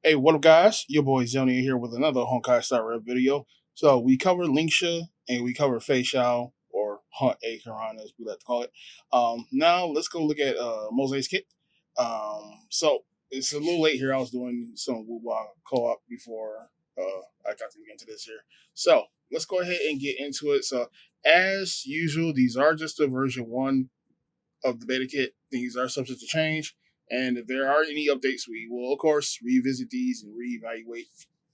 Hey, what up, guys? Your boy Zony here with another Honkai Star Red video. So we covered Linksha and we covered Fei Shao, or Hunt A Karan as we like to call it. Now let's go look at Moze's kit. So it's a little late here. I was doing some Wuba co-op before I got to get into this here. So let's go ahead and get into it. So as usual, these are just the version 1 of the beta kit. These are subject to change. And if there are any updates, we will, of course, revisit these and reevaluate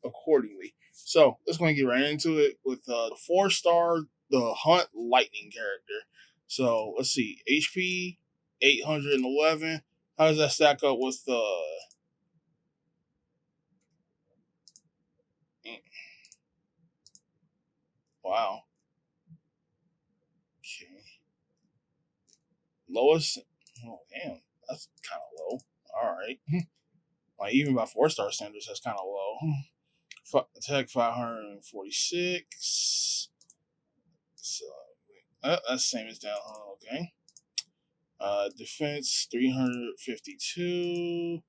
accordingly. So let's go and get right into it with the 4-star, the Hunt Lightning character. So let's see, HP 811. How does that stack up with the? Wow. Okay. Lowest. Oh damn, that's kind of low. All right. Like even by 4-star standards, that's kind of low. Attack 546. So that's the same as down. Okay. Defense 352.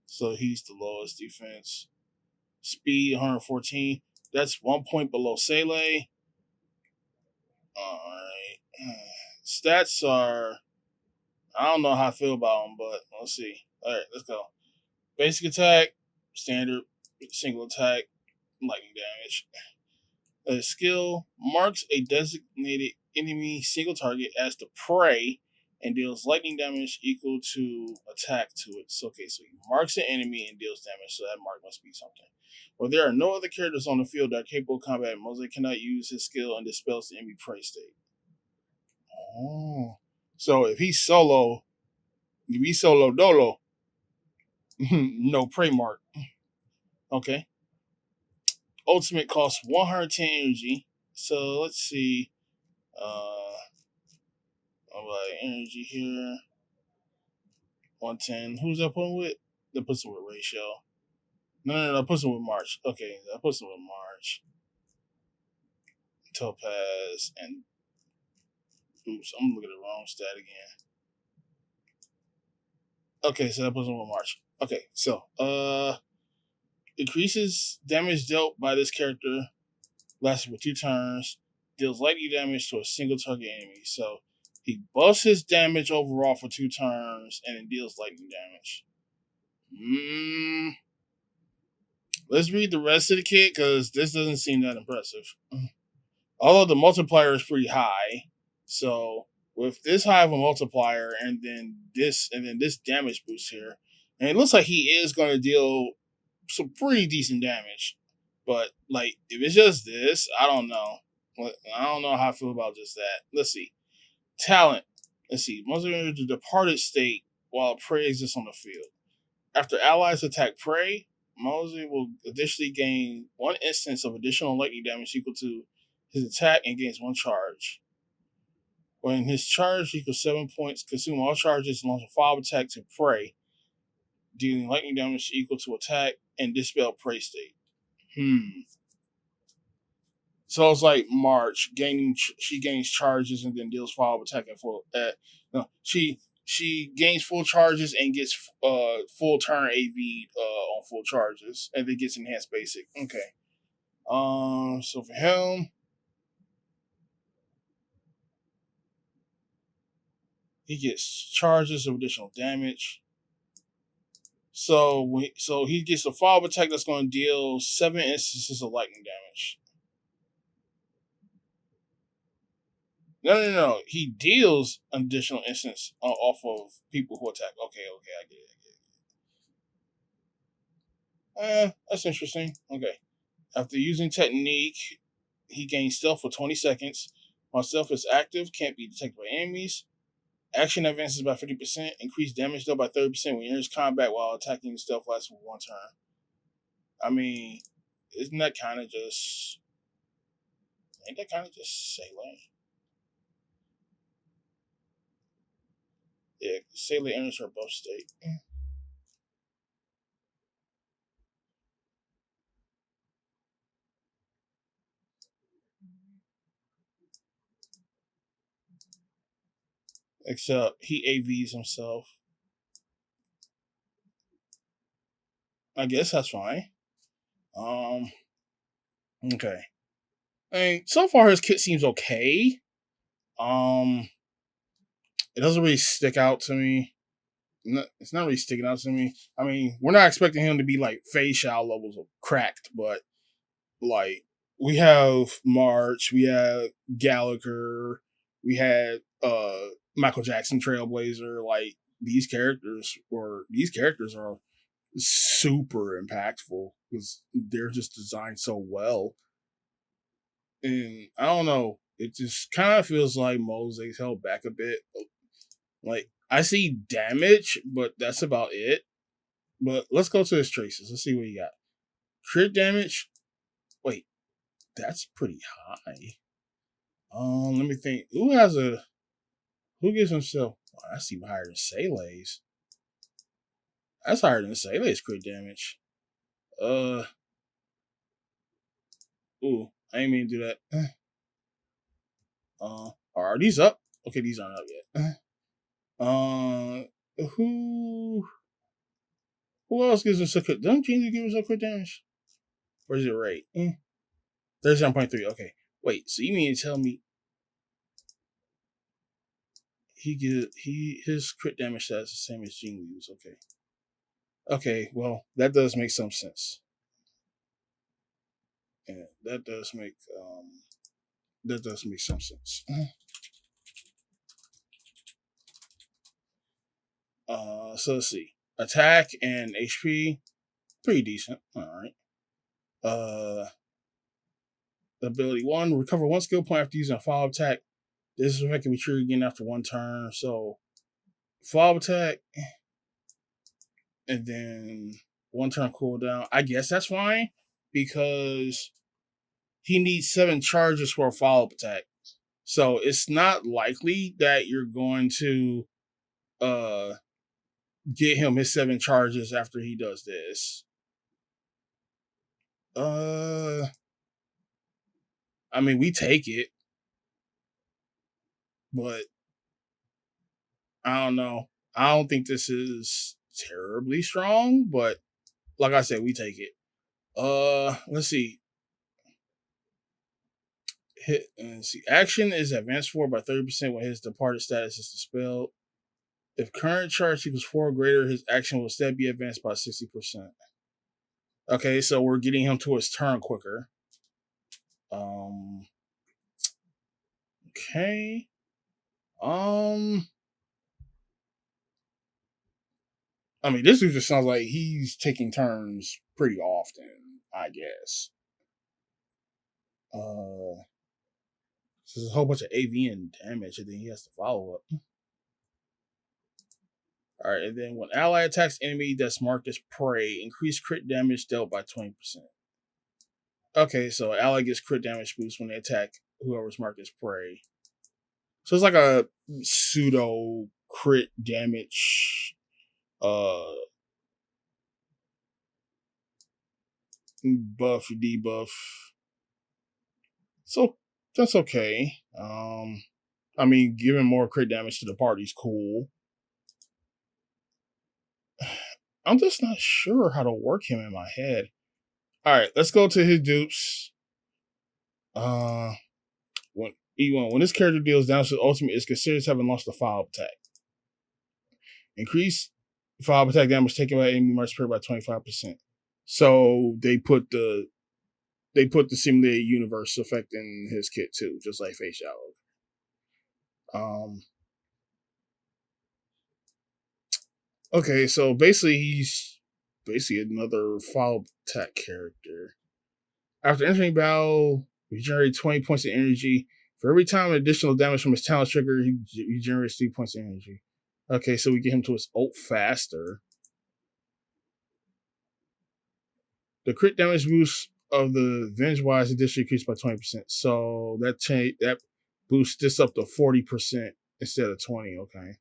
So he's the lowest defense. Speed 114. That's 1 point below Sele. Alright. Stats are. I don't know how I feel about them, but let's see. Alright, let's go. Basic attack, standard, single attack, lightning damage. A skill marks a designated enemy single target as the prey and deals lightning damage equal to attack to it. So, okay, so he marks an enemy and deals damage, so that mark must be something. Well, there are no other characters on the field that are capable of combat. Moze cannot use his skill and dispels the enemy prey state. Oh. So if he's solo dolo, no prey mark. Okay. Ultimate costs 110 energy. So let's see. Energy here. 110. Who's that putting with? That puts it with ratio. No. That puts it with March. Okay, that puts it with March. Topaz and oops, I'm looking at the wrong stat again. Okay, so that puts it with March. Okay, so increases damage dealt by this character, lasts for 2 turns, deals lightning damage to a single target enemy. So he buffs his damage overall for 2 turns and then deals lightning damage. Let's read the rest of the kit because this doesn't seem that impressive. Although the multiplier is pretty high, so with this high of a multiplier and then this damage boost here, and it looks like he is going to deal some pretty decent damage. But like, if it's just this, I don't know. I don't know how I feel about just that. Let's see. Talent. Let's see. Once in the departed state while prey exists on the field. After allies attack prey, Moze will additionally gain 1 instance of additional lightning damage equal to his attack and gains 1 charge. When his charge equals 7 points, consume all charges and launch a follow attack to prey, dealing lightning damage equal to attack and dispel prey state. So it's like March gaining. She gains charges and then deals follow attack and full. No, she gains full charges and gets full turn AV on full charges, and then gets enhanced basic. Okay. So for him, he gets charges of additional damage. So he gets a follow attack that's going to deal 7 instances of lightning damage. No. He deals an additional instance off of people who attack. Okay, I get it. That's interesting. Okay. After using technique, he gains stealth for 20 seconds. While stealth is active, can't be detected by enemies. Action advances by 50%. Increased damage dealt by 30% when he enters combat while attacking. Stealth lasts for 1 turn. I mean, isn't that kind of just... Ain't that kind of just Sele? Yeah, Sele enters her buff state. Except he AVs himself. I guess that's fine. Okay. I mean, so far his kit seems okay. Um, it doesn't really stick out to me. It's not really sticking out to me. I mean, we're not expecting him to be like Fei Shao levels of cracked, but like we have March, we have Gallagher, we had Michael Jackson Trailblazer. Like these characters are super impactful because they're just designed so well. And I don't know, it just kind of feels like Moze's held back a bit. Like I see damage, but that's about it. But let's go to his traces. Let's see what he got. Crit damage. Wait, that's pretty high. Let me think. Who gives himself? Oh, that's even higher than Sele's. That's higher than Sele's crit damage. Uh, ooh, I ain't mean to do that. Are these up? Okay, these aren't up yet. Who else gives himself crit? Don't Genie give himself crit damage? Or is it right? 37.3. Okay. Wait, so you mean to tell me his crit damage stats the same as Gene Liu's? Okay. Okay, well, that does make some sense. And that does make some sense. So let's see. Attack and HP, pretty decent. Alright. Ability 1, recover 1 skill point after using a follow attack. This effect can be triggered again after 1 turn. So follow attack and then 1 turn cooldown. I guess that's fine because he needs 7 charges for a follow up attack. So it's not likely that you're going to get him his 7 charges after he does this. I mean, we take it, but I don't know. I don't think this is terribly strong, but like I said, we take it. Let's see. Let's see. Action is advanced forward by 30% when his departed status is dispelled. If current charge equals 4 or greater, his action will instead be advanced by 60%. Okay, so we're getting him to his turn quicker. Okay. I mean, this dude just sounds like he's taking turns pretty often, I guess. So there's a whole bunch of AVN damage, and then he has to follow up. Alright, and then when ally attacks enemy that's marked as prey, increase crit damage dealt by 20%. Okay, so ally gets crit damage boost when they attack whoever's marked as prey. So it's like a pseudo crit damage buff debuff. So that's okay. I mean, giving more crit damage to the party's cool. I'm just not sure how to work him in my head. Alright, let's go to his dupes. When E1, when this character deals damage to the ultimate, is considered to have launched a follow-up attack. Increase follow-up attack damage taken by enemy march period by 25%. So they put the simulated universe effect in his kit too, just like Face Shadow. Okay, so basically he's another follow-up attack character. After entering battle, he generates 20 points of energy. For every time additional damage from his talent trigger, he generates 3 points of energy. Okay, so we get him to his ult faster. The crit damage boost of the Venge-wise addition increased by 20%. So that boosts this up to 40% instead of 20. Okay.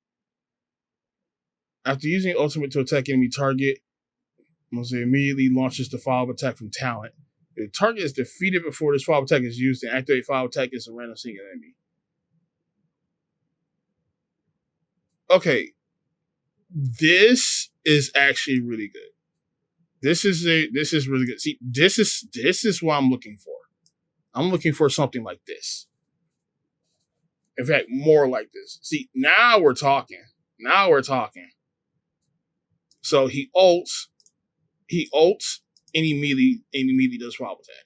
After using ultimate to attack enemy target, Moze immediately launches the follow-up attack from talent. If the target is defeated before this follow-up attack is used, then activate follow-up attack as a random single enemy. Okay. This is actually really good. This is really good. See, this is what I'm looking for. I'm looking for something like this. In fact, more like this. See, now we're talking. Now we're talking. So he ults, and immediately does follow attack.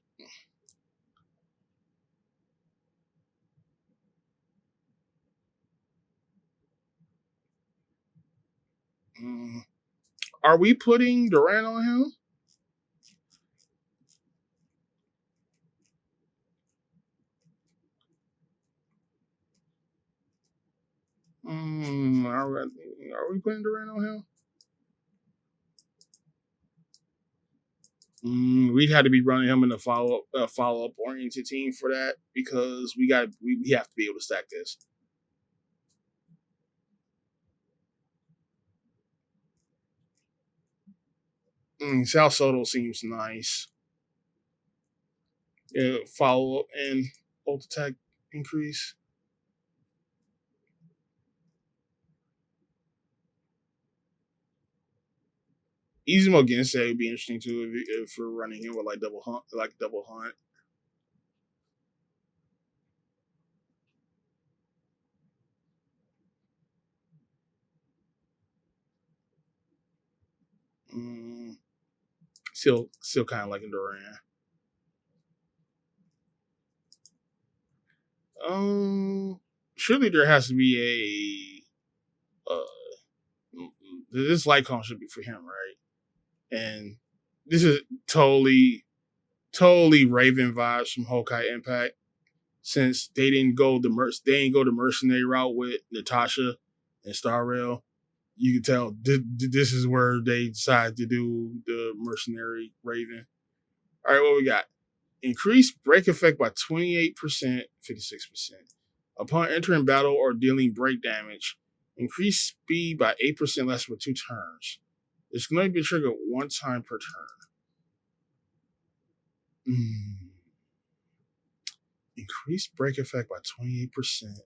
Are we putting Durant on him? Are we putting Durant on him? We'd have to be running him in a follow up oriented team for that because we have to be able to stack this. South Soto seems nice. Follow up and ult attack increase. Izumo Gensei would be interesting too if we're running him with like double hunt. Still kind of like a Duran. Surely there has to be this Lycon should be for him, right? And this is totally Raven vibes from Honkai Impact, since they didn't go the mercenary route with Natasha and Star Rail. You can tell this is where they decided to do the mercenary Raven. All right, what we got? Increased break effect by 28%, 56%. Upon entering battle or dealing break damage, increase speed by 8% less for 2 turns. It's going to be triggered 1 time per turn. Increased break effect by 28%.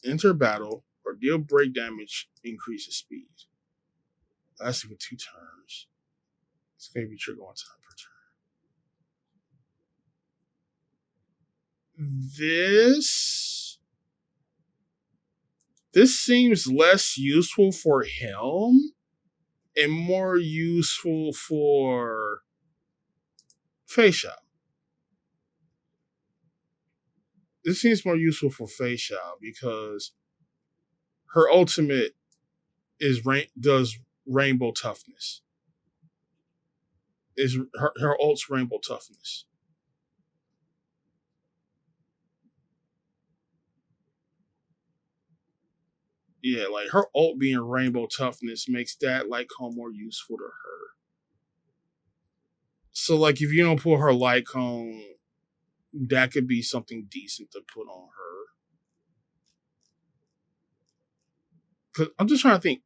Enter battle or deal break damage, increases speed. Lasting for 2 turns. It's going to be triggered 1 time per turn. This seems less useful for him and more useful for Fei Xiao. This seems more useful for Fei Xiao because her ultimate does rainbow toughness. Is her ult's rainbow toughness. Yeah, like her ult being rainbow toughness makes that Lycone more useful to her. So like if you don't put her Lycone, that could be something decent to put on her. Cause I'm just trying to think.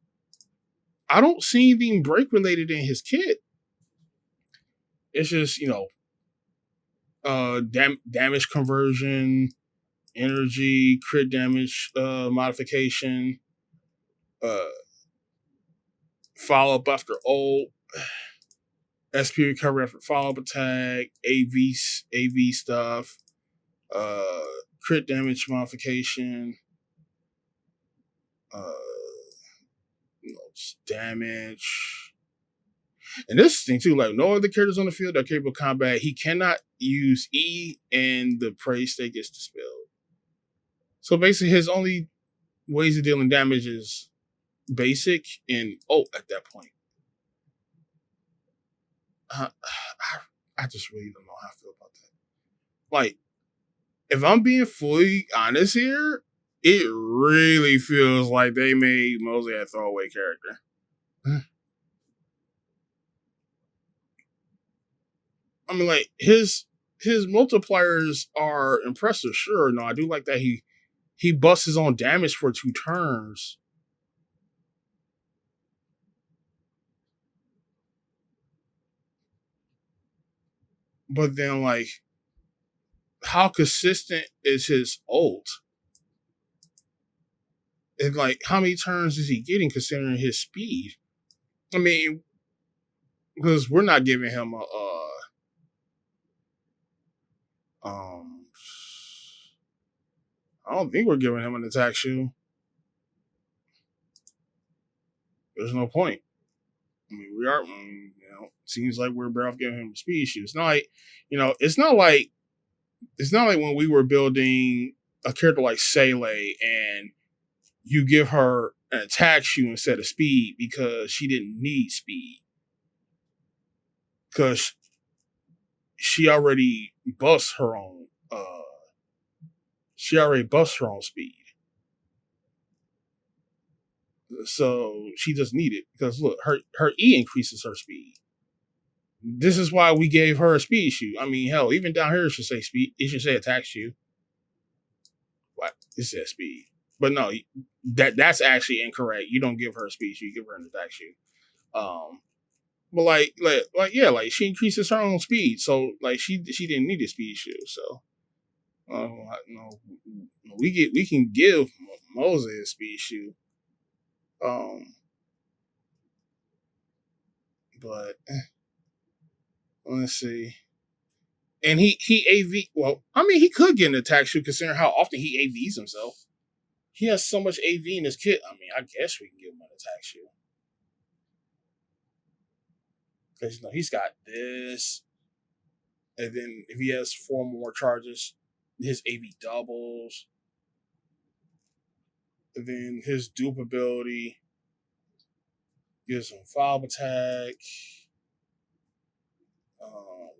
I don't see anything break related in his kit. It's just, damage conversion, energy, crit damage modification, follow up after ult, SP recovery after follow up attack, AV stuff, crit damage modification, damage. And this thing too, like no other characters on the field are capable of combat. He cannot use E, and the praise state gets dispelled. So basically, his only ways of dealing damage is basic and at that point. I just really don't know how I feel about that. Like, if I'm being fully honest here, it really feels like they made Moze a throwaway character. I mean, like his multipliers are impressive. Sure, no, I do like that he busts his own damage for 2 turns. But then, like, how consistent is his ult? And like, how many turns is he getting considering his speed? I mean, because we're not giving him a um. I don't think we're giving him an attack shoe. There's no point. I mean, we are. Seems like we're better off giving him a speed shoe. It's not like, it's not like when we were building a character like Seele and you give her an attack shoe instead of speed because she didn't need speed because she already busts her own. She already busts her own speed, so she doesn't need it because look, her E increases her speed. This is why we gave her a speed shoe. I mean, hell, even down here it should say speed. It should say attack shoe. What? It says speed. But no, that's actually incorrect. You don't give her a speed shoe. You give her an attack shoe. But yeah, like she increases her own speed, so like she didn't need a speed shoe. So, we can give Moze a speed shoe. But let's see. And he AV. Well, I mean, he could get an attack shoe considering how often he AVs himself. He has so much AV in his kit. I mean, I guess we can give him an attack shoe. Because he's got this. And then if he has 4 more charges, his AV doubles. And then his dupe ability gives him foul attack.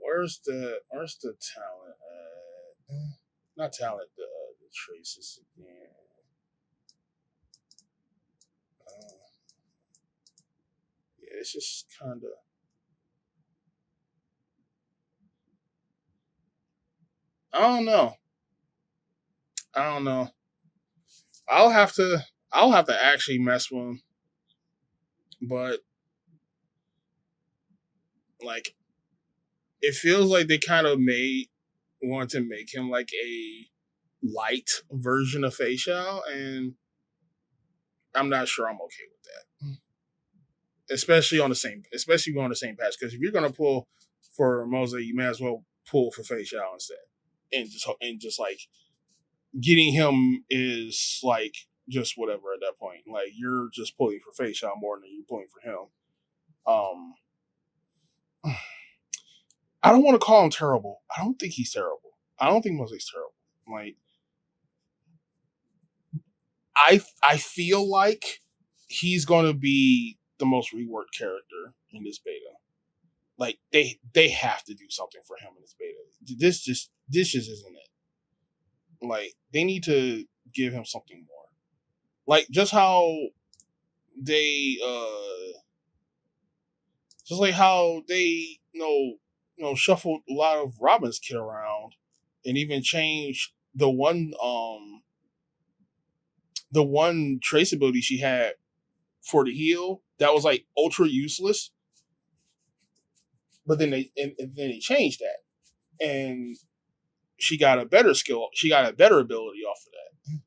Where's the talent? Not talent. The traces again. Yeah, it's just kind of. I don't know. I'll have to actually mess with him. But like it feels like they kind of want to make him like a light version of Facial, and I'm not sure I'm okay with that. Especially on the same patch, because if you're gonna pull for Moze, you may as well pull for Facial instead. And just like getting him is like just whatever at that point. Like you're just pulling for Facial more than you're pulling for him. I don't want to call him terrible. I don't think he's terrible. I don't think Moze's terrible. Like I feel like he's going to be the most reworked character in this beta. Like they have to do something for him in this beta. This just isn't it. Like they need to give him something more. Like just how they just like how they shuffled a lot of Robin's kit around and even changed the one trace ability she had for the heal that was like ultra useless. But then they changed that, and she got a better skill. She got a better ability off of that.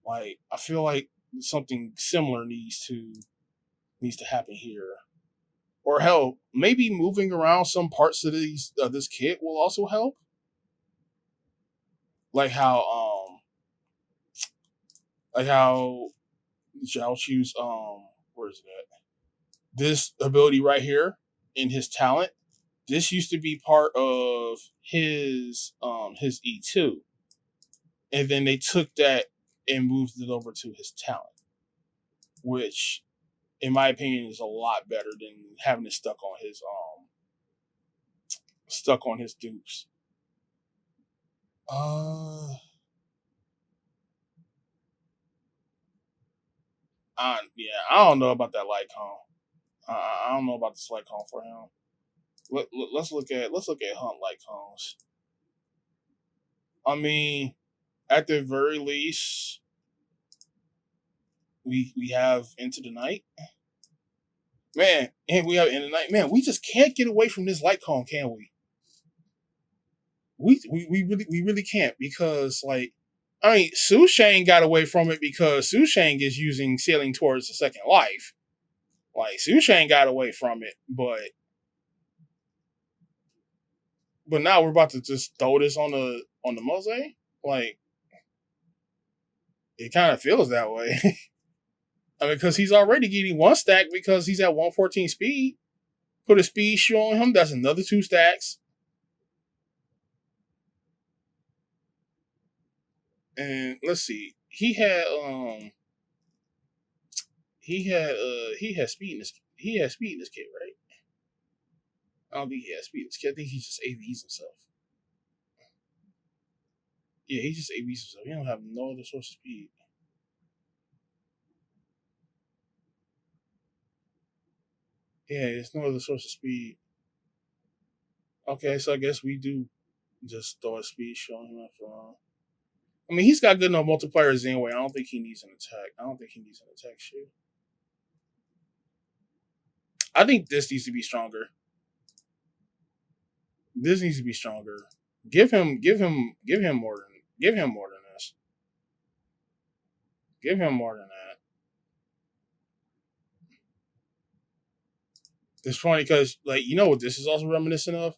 Like I feel like something similar needs to happen here, or hell, maybe moving around some parts of this kit will also help. Like how Zhao Chu's where is it at? This ability right here in his talent. This used to be part of his E2. And then they took that and moved it over to his talent. Which in my opinion is a lot better than having it stuck on his dupes. I don't know about that light cone. I don't know about this light cone for him. Let's look at Hunt light cones. I mean, at the very least, we have Into the Night, man, and we have Into the Night, man. We just can't get away from this light cone, can we? We really can't because like. I mean, Su Shang got away from it because Su Shang is using Sailing Towards the Second Life, Like Sushane got away from it, but now we're about to just throw this on the Moze. Like it kind of feels that way. I mean, because he's already getting one stack because he's at 114 speed. Put a speed shoe on him, that's another two stacks. And let's see, he had speed in this kit, right? I don't think he has speed in this kit. I think he just AVs himself. Yeah, he just AVs himself. He don't have no other source of speed. Yeah, there's no other source of speed. Okay, so I guess we do just throw a speed showing him after all. I mean, he's got good enough multipliers anyway. I don't think he needs an attack. I don't think he needs an attack shoe. I think this needs to be stronger. This needs to be stronger. Give him more than this. Give him more than that. It's funny because, like, you know what this is also reminiscent of?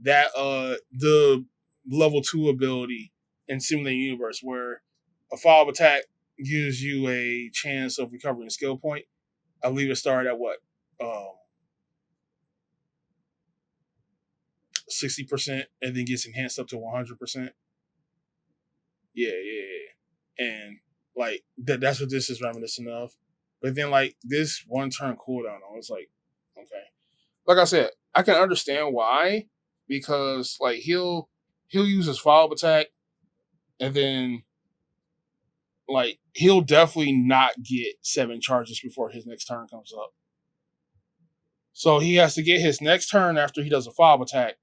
That the level 2 ability in Simulated Universe where a follow-up attack gives you a chance of recovering a skill point. I believe it started at what? 60% and then gets enhanced up to 100%. Yeah. And like that's what this is reminiscent of. But then like this one turn cooldown, I was like, okay. Like I said, I can understand why, because like he'll use his follow-up attack and then like he'll definitely not get 7 charges before his next turn comes up. So he has to get his next turn after he does a follow-up attack.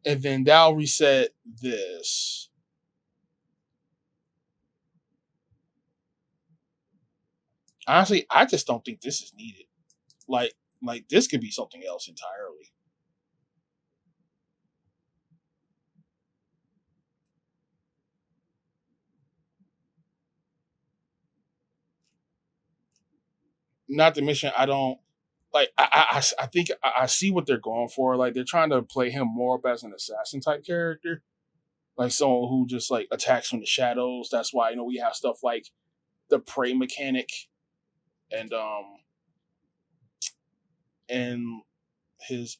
And then that'll reset this. Honestly, I just don't think this is needed. Like this could be something else entirely. Not to mention, I don't like. I think I see what they're going for. Like they're trying to play him more up as an assassin type character, like someone who just like attacks from the shadows. That's why we have stuff like the prey mechanic and and his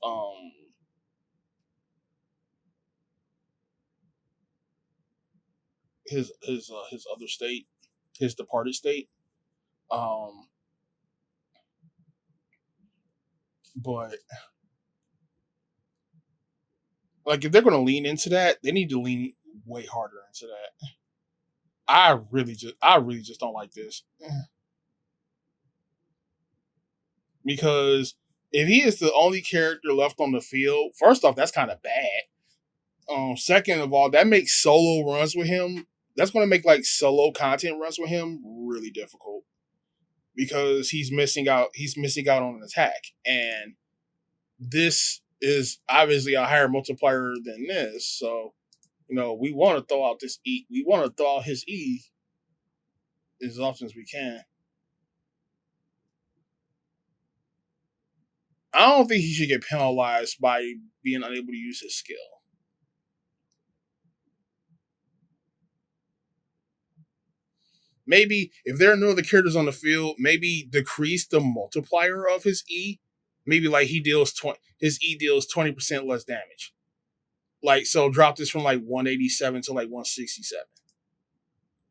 his other state, his departed state. Um, but like if they're going to lean into that, they need to lean way harder into that. I really just don't like this because if he is the only character left on the field, first off, that's kind of bad. Second of all, that makes solo runs with him. That's going to make like solo content runs with him really difficult because he's missing out. He's missing out on an attack, and this is obviously a higher multiplier than this. So we want to throw out this E. We want to throw out his E as often as we can. I don't think he should get penalized by being unable to use his skill. Maybe if there are no other characters on the field, maybe decrease the multiplier of his E. Maybe like his E deals 20% less damage. Like so, drop this from like 187 to like 167.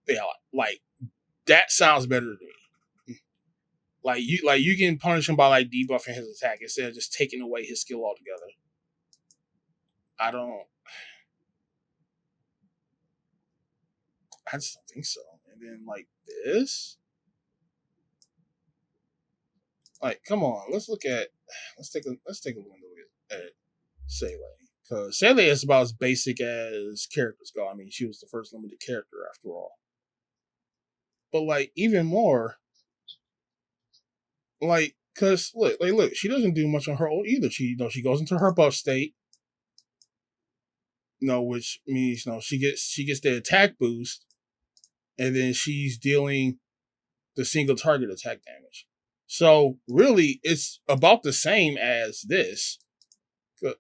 Yeah, like that sounds better to me. Like you can punish him by like debuffing his attack instead of just taking away his skill altogether. I don't. I just don't think so. And then like this, like come on, let's take a look at Sele, because Sele is about as basic as characters go. I mean, she was the first limited character after all. But like even more, like because look, she doesn't do much on her own either. She goes into her buff state, which means she gets the attack boost, and then she's dealing the single target attack damage. So really, it's about the same as this,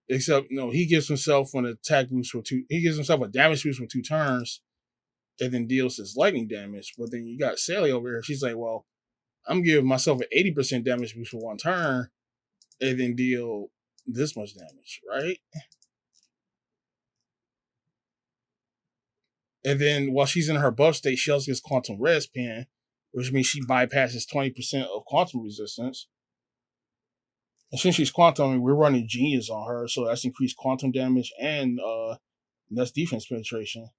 except he gives himself an attack boost for two. He gives himself a damage boost for 2 turns, and then deals his lightning damage. But then you got Sally over here. She's like, well, I'm giving myself an 80% damage boost for 1 turn, and then deal this much damage, right? And then while she's in her buff state, she also gets Quantum Res Pin, which means she bypasses 20% of quantum resistance. And since she's quantum, we're running Genius on her, so that's increased quantum damage and that's defense penetration.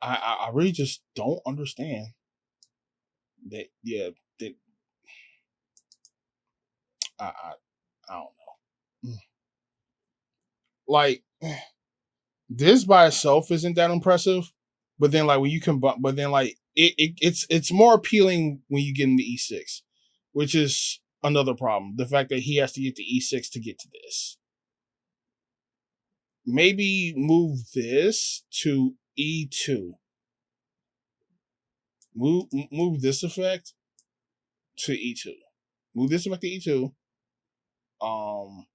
I really just don't understand that. Yeah, that I I don't know. Like this by itself isn't that impressive, but then like when you combine, but then like it's more appealing when you get into E6, which is another problem. The fact that he has to get to E6 to get to this. Maybe move this to E2. Move this effect to E2. Move this effect to E2. Um,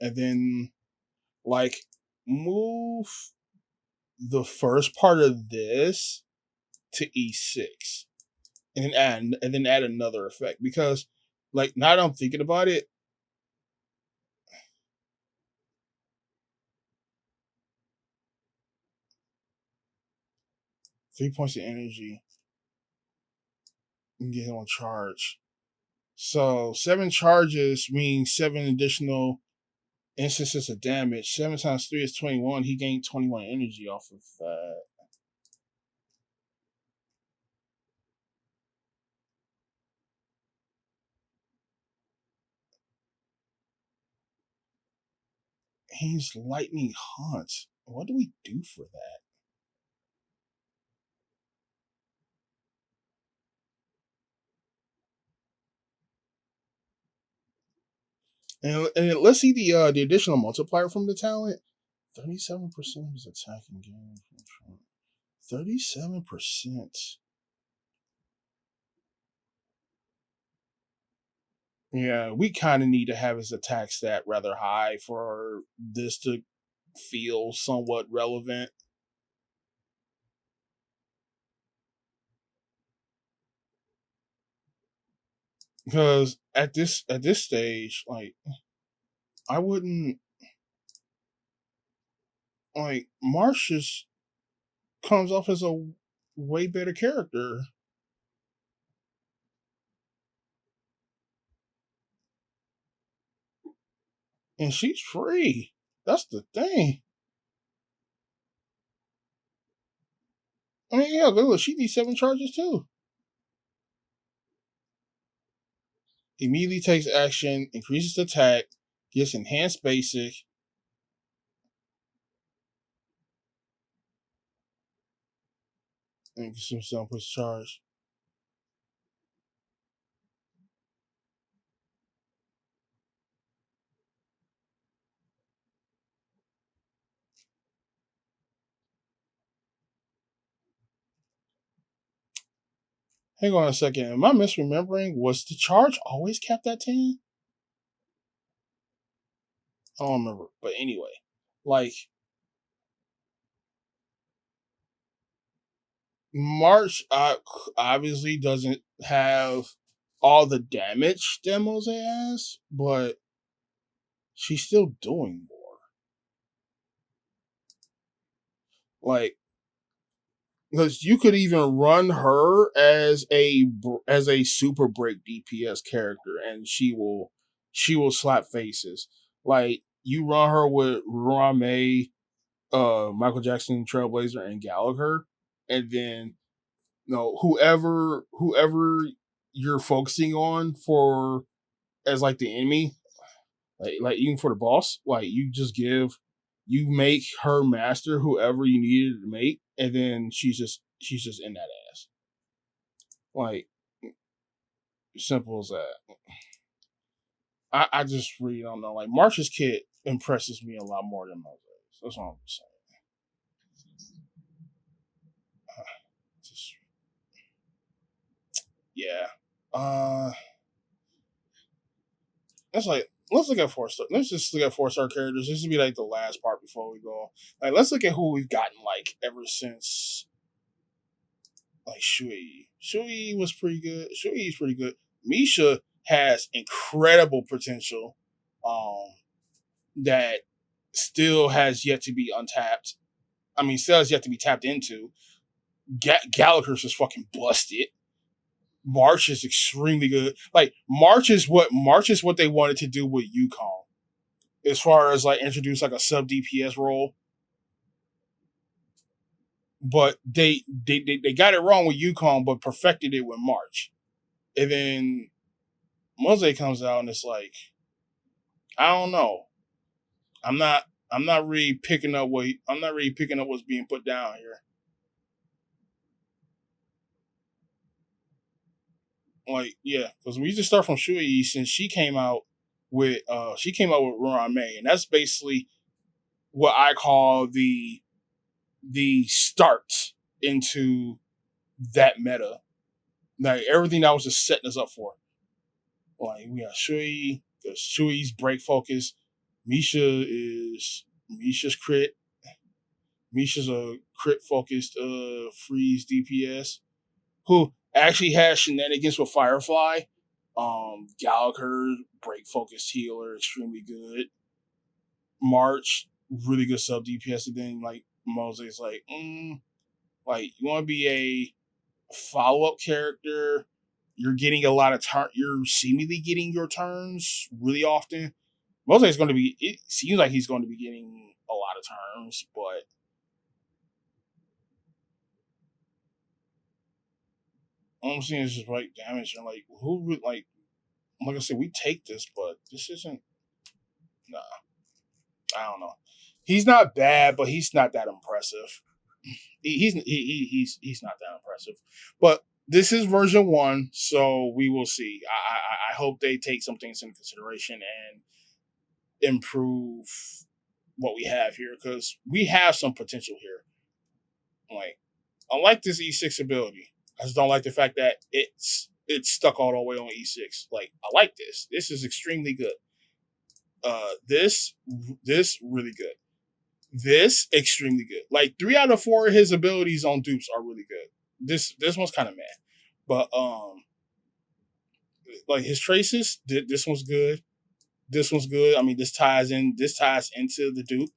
and then like move the first part of this to E6, and then add another effect because like now that I'm thinking about it, 3 points of energy and get him on charge. So 7 charges means 7 additional instances of damage. 7 times 3 is 21. He gained 21 energy off of that. He's lightning hunt. What do we do for that? And let's see the additional multiplier from the talent. 37% of his attacking game. 37%. Yeah, we kind of need to have his attack stat rather high for this to feel somewhat relevant. Because at this stage, like I wouldn't like Marsh just comes off as a way better character, and she's free. That's the thing. I mean, yeah, look, she needs 7 charges too. Immediately takes action, increases attack, gets enhanced basic, and consumes 7 points charge. Hang on a second. Am I misremembering? Was the charge always capped at 10? I don't remember. But anyway, like March obviously doesn't have all the damage that Moze has, but she's still doing more. Like, because you could even run her as a super break DPS character, and she will slap faces. Like you run her with Rame, Michael Jackson, Trailblazer, and Gallagher, and then whoever you're focusing on for as like the enemy, like even for the boss, like you make her master whoever you needed to make, and then she's just in that ass. Like simple as that. I just really don't know. Like March's kit impresses me a lot more than Moze's. That's all I'm saying. Just yeah. Uh, That's like let's look at 4 star. Let's just look at 4 star characters. This would be like the last part before we go. Like let's look at who we've gotten like ever since like Shui. Shui was pretty good. Shui is pretty good. Misha has incredible potential. That still has yet to be untapped. I mean, still has yet to be tapped into. Gallagher's just fucking busted. March is extremely good. Like March is what they wanted to do with Yukon, as far as like introduce like a sub DPS role. But they got it wrong with Yukon, but perfected it with March. And then Moze comes out and it's like, I don't know. I'm not really picking up what's being put down here. Like, yeah, because we just start from Shui since she came out with Ruan May, and that's basically what I call the start into that meta. Like everything that was just setting us up for. Like we got Shui, because Shui's break focus. Misha's crit. Misha's a crit focused freeze DPS who actually has shenanigans with Firefly. Gallagher, break focused healer, extremely good. March, really good sub DPS. And then like Moze's like you want to be a follow up character. You're getting a lot of You're seemingly getting your turns really often. Moze is going to be. It seems like he's going to be getting a lot of turns, but all I'm seeing is just like damage and like who would like I said, we take this, but this isn't. Nah, I don't know. He's not bad, but he's not that impressive. He's not that impressive. But this is version 1, so we will see. I hope they take some things into consideration and improve what we have here because we have some potential here. Like I like this E6 ability. I just don't like the fact that it's stuck all the way on E6. Like I like this. This is extremely good. This really good. This extremely good. Like 3 out of 4 of his abilities on dupes are really good. This one's kind of mad, but like his traces, this one's good. This one's good. I mean, this ties in. This ties into the dupe.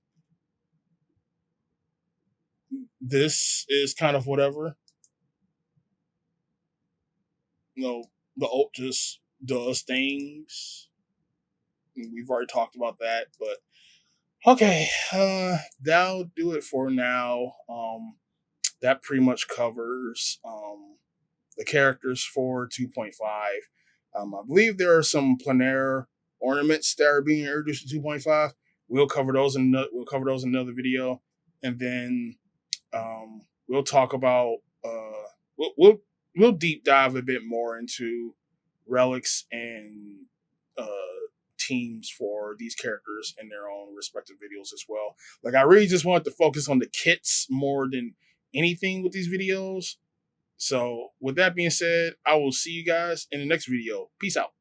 This is kind of whatever. You know, the ult just does things. We've already talked about that, but okay, that'll do it for now. That pretty much covers the characters for 2.5. I believe there are some plenaire ornaments that are being introduced to 2.5. We'll cover those in another video, and then we'll talk about we'll deep dive a bit more into relics and uh, teams for these characters in their own respective videos as well. Like I really just wanted to focus on the kits more than anything with these videos. So with that being said, I will see you guys in the next video. Peace out.